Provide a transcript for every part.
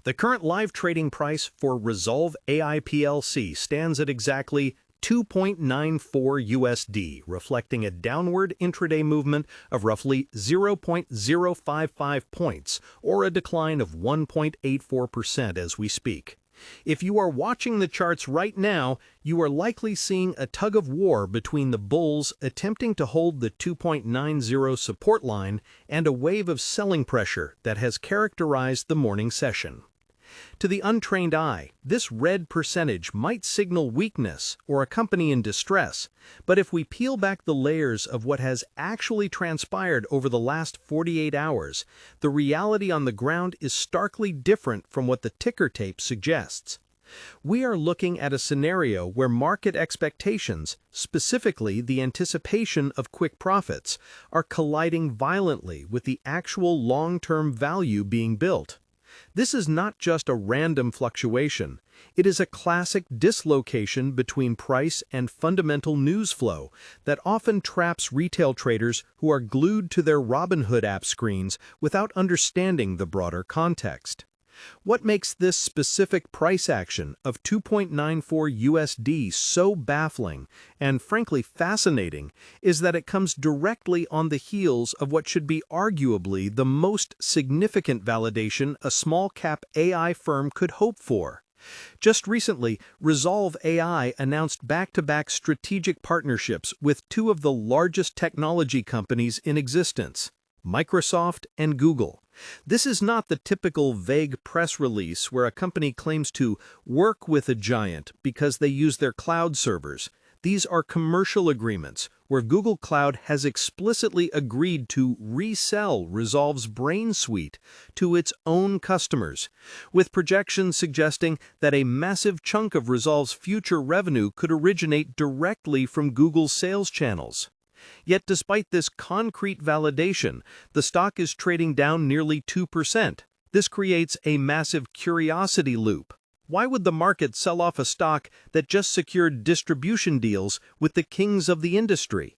The current live trading price for Rezolve AI PLC stands at exactly 2.94 USD, reflecting a downward intraday movement of roughly 0.055 points, or a decline of 1.84% as we speak. If you are watching the charts right now, you are likely seeing a tug-of-war between the bulls attempting to hold the 2.90 support line and a wave of selling pressure that has characterized the morning session. To the untrained eye, this red percentage might signal weakness or a company in distress, but if we peel back the layers of what has actually transpired over the last 48 hours, the reality on the ground is starkly different from what the ticker tape suggests. We are looking at a scenario where market expectations, specifically the anticipation of quick profits, are colliding violently with the actual long-term value being built. This is not just a random fluctuation. It is a classic dislocation between price and fundamental news flow that often traps retail traders who are glued to their Robinhood app screens without understanding the broader context. What makes this specific price action of 2.94 USD so baffling and frankly fascinating is that it comes directly on the heels of what should be arguably the most significant validation a small-cap AI firm could hope for. Just recently, Rezolve AI announced back-to-back strategic partnerships with two of the largest technology companies in existence, Microsoft and Google. This is not the typical vague press release where a company claims to work with a giant because they use their cloud servers. These are commercial agreements where Google Cloud has explicitly agreed to resell Rezolve's Brain Suite to its own customers, with projections suggesting that a massive chunk of Rezolve's future revenue could originate directly from Google's sales channels. Yet despite this concrete validation, the stock is trading down nearly 2%. This creates a massive curiosity loop. Why would the market sell off a stock that just secured distribution deals with the kings of the industry?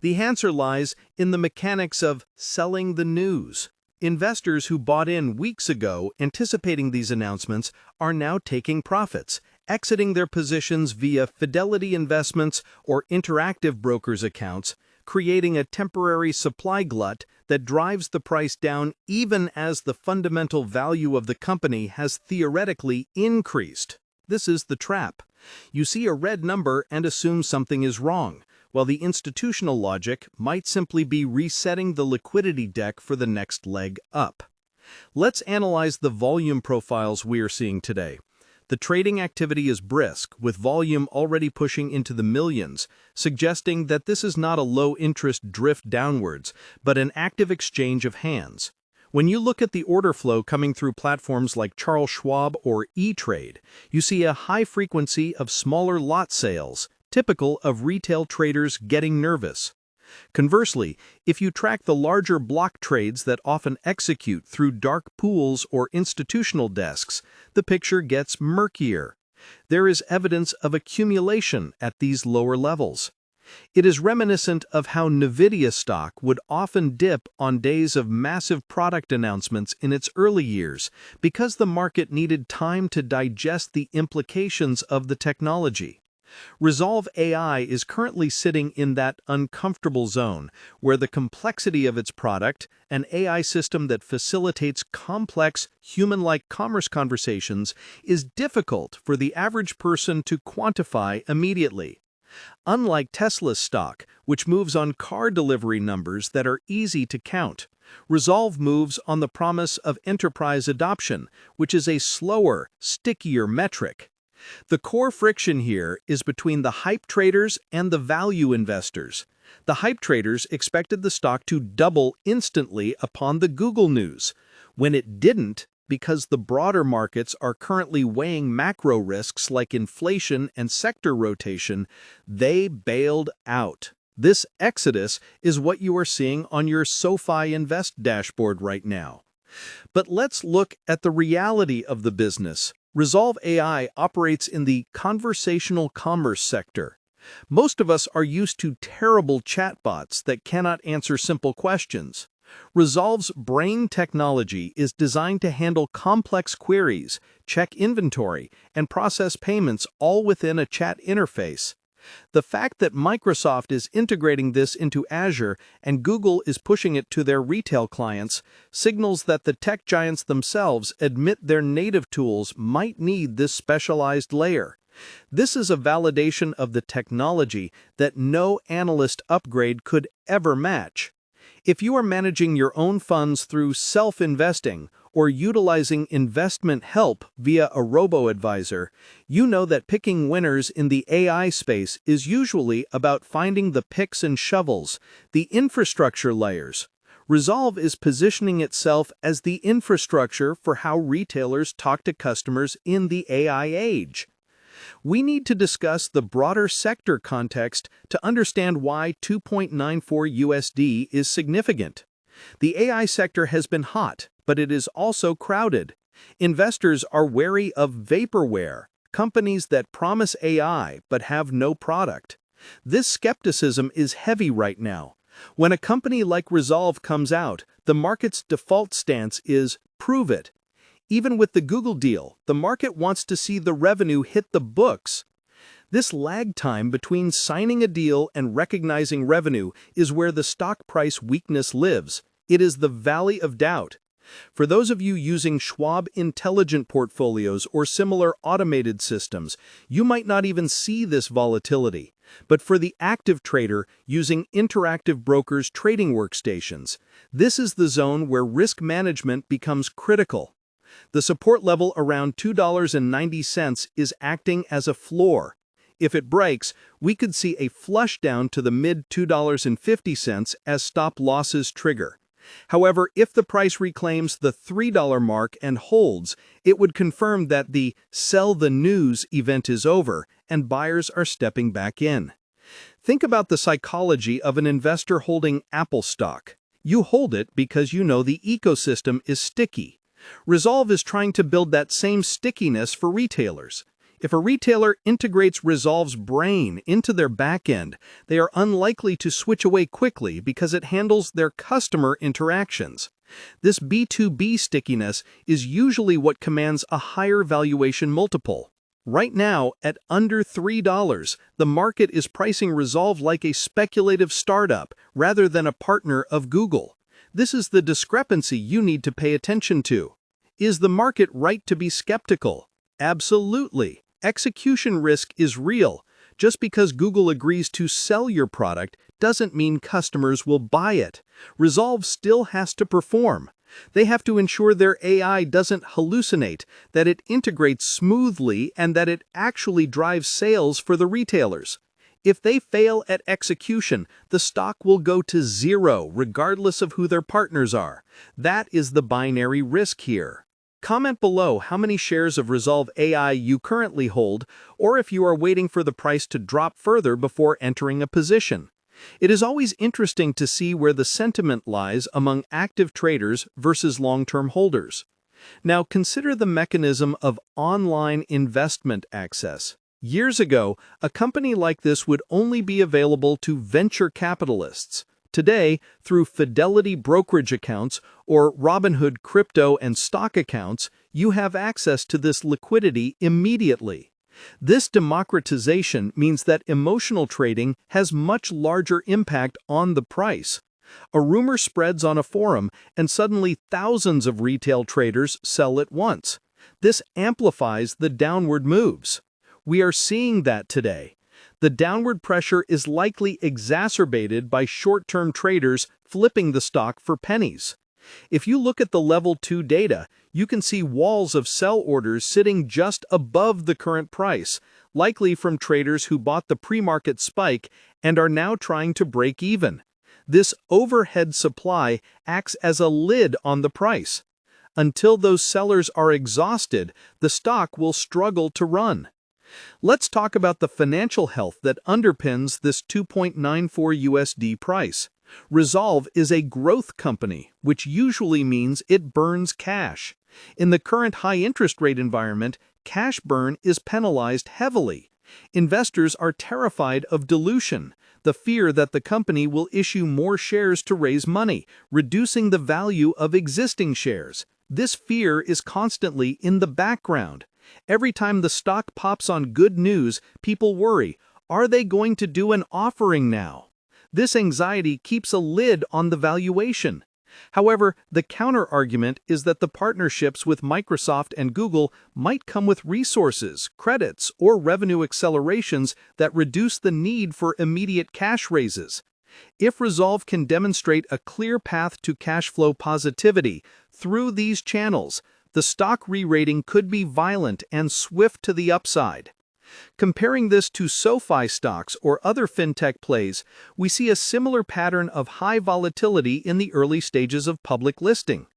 The answer lies in the mechanics of selling the news. Investors who bought in weeks ago anticipating these announcements are now taking profits, exiting their positions via Fidelity investments or Interactive Brokers accounts, creating a temporary supply glut that drives the price down even as the fundamental value of the company has theoretically increased. This is the trap. You see a red number and assume something is wrong, while the institutional logic might simply be resetting the liquidity deck for the next leg up. Let's analyze the volume profiles we are seeing today. The trading activity is brisk, with volume already pushing into the millions, suggesting that this is not a low-interest drift downwards, but an active exchange of hands. When you look at the order flow coming through platforms like Charles Schwab or E-Trade, you see a high frequency of smaller lot sales, typical of retail traders getting nervous. Conversely, if you track the larger block trades that often execute through dark pools or institutional desks, the picture gets murkier. There is evidence of accumulation at these lower levels. It is reminiscent of how Nvidia stock would often dip on days of massive product announcements in its early years because the market needed time to digest the implications of the technology. Rezolve AI is currently sitting in that uncomfortable zone where the complexity of its product, an AI system that facilitates complex, human-like commerce conversations, is difficult for the average person to quantify immediately. Unlike Tesla's stock, which moves on car delivery numbers that are easy to count, Rezolve moves on the promise of enterprise adoption, which is a slower, stickier metric. The core friction here is between the hype traders and the value investors. The hype traders expected the stock to double instantly upon the Google news. When it didn't, because the broader markets are currently weighing macro risks like inflation and sector rotation, they bailed out. This exodus is what you are seeing on your SoFi Invest dashboard right now. But let's look at the reality of the business. Rezolve AI operates in the conversational commerce sector. Most of us are used to terrible chatbots that cannot answer simple questions. Rezolve's brain technology is designed to handle complex queries, check inventory, and process payments all within a chat interface. The fact that Microsoft is integrating this into Azure and Google is pushing it to their retail clients signals that the tech giants themselves admit their native tools might need this specialized layer. This is a validation of the technology that no analyst upgrade could ever match. If you are managing your own funds through self-investing or utilizing investment help via a robo-advisor, you know that picking winners in the AI space is usually about finding the picks and shovels, the infrastructure layers. Rezolve is positioning itself as the infrastructure for how retailers talk to customers in the AI age. We need to discuss the broader sector context to understand why 2.94 USD is significant. The AI sector has been hot, but it is also crowded. Investors are wary of vaporware, companies that promise AI but have no product. This skepticism is heavy right now. When a company like Rezolve comes out, the market's default stance is prove it. Even with the Google deal, the market wants to see the revenue hit the books. This lag time between signing a deal and recognizing revenue is where the stock price weakness lives. It is the valley of doubt. For those of you using Schwab Intelligent portfolios or similar automated systems, you might not even see this volatility. But for the active trader using interactive brokers' trading workstations, this is the zone where risk management becomes critical. The support level around $2.90 is acting as a floor. If it breaks, we could see a flush down to the mid-$2.50 as stop losses trigger. However, if the price reclaims the $3 mark and holds, it would confirm that the sell the news event is over and buyers are stepping back in. Think about the psychology of an investor holding Apple stock. You hold it because you know the ecosystem is sticky. Rezolve is trying to build that same stickiness for retailers. If a retailer integrates Rezolve's brain into their backend, they are unlikely to switch away quickly because it handles their customer interactions. This B2B stickiness is usually what commands a higher valuation multiple. Right now, at under $3, the market is pricing Rezolve like a speculative startup rather than a partner of Google. This is the discrepancy you need to pay attention to. Is the market right to be skeptical? Absolutely. Execution risk is real. Just because Google agrees to sell your product doesn't mean customers will buy it. Rezolve still has to perform. They have to ensure their AI doesn't hallucinate, that it integrates smoothly, and that it actually drives sales for the retailers. If they fail at execution, the stock will go to zero regardless of who their partners are. That is the binary risk here. Comment below how many shares of Rezolve AI you currently hold, or if you are waiting for the price to drop further before entering a position. It is always interesting to see where the sentiment lies among active traders versus long-term holders. Now consider the mechanism of online investment access. Years ago, a company like this would only be available to venture capitalists. Today, through Fidelity brokerage accounts or Robinhood crypto and stock accounts, you have access to this liquidity immediately. This democratization means that emotional trading has much larger impact on the price. A rumor spreads on a forum, and suddenly thousands of retail traders sell at once. This amplifies the downward moves. We are seeing that today. The downward pressure is likely exacerbated by short-term traders flipping the stock for pennies. If you look at the Level 2 data, you can see walls of sell orders sitting just above the current price, likely from traders who bought the pre-market spike and are now trying to break even. This overhead supply acts as a lid on the price. Until those sellers are exhausted, the stock will struggle to run. Let's talk about the financial health that underpins this 2.94 USD price. Rezolve is a growth company, which usually means it burns cash. In the current high interest rate environment, cash burn is penalized heavily. Investors are terrified of dilution, the fear that the company will issue more shares to raise money, reducing the value of existing shares. This fear is constantly in the background. Every time the stock pops on good news, people worry, are they going to do an offering now? This anxiety keeps a lid on the valuation. However, the counter-argument is that the partnerships with Microsoft and Google might come with resources, credits, or revenue accelerations that reduce the need for immediate cash raises. If Rezolve can demonstrate a clear path to cash flow positivity through these channels, the stock re-rating could be violent and swift to the upside. Comparing this to SoFi stocks or other fintech plays, we see a similar pattern of high volatility in the early stages of public listing.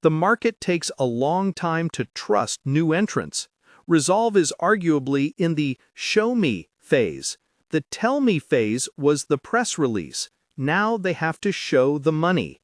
The market takes a long time to trust new entrants. Rezolve is arguably in the show me phase. The tell me phase was the press release. Now they have to show the money.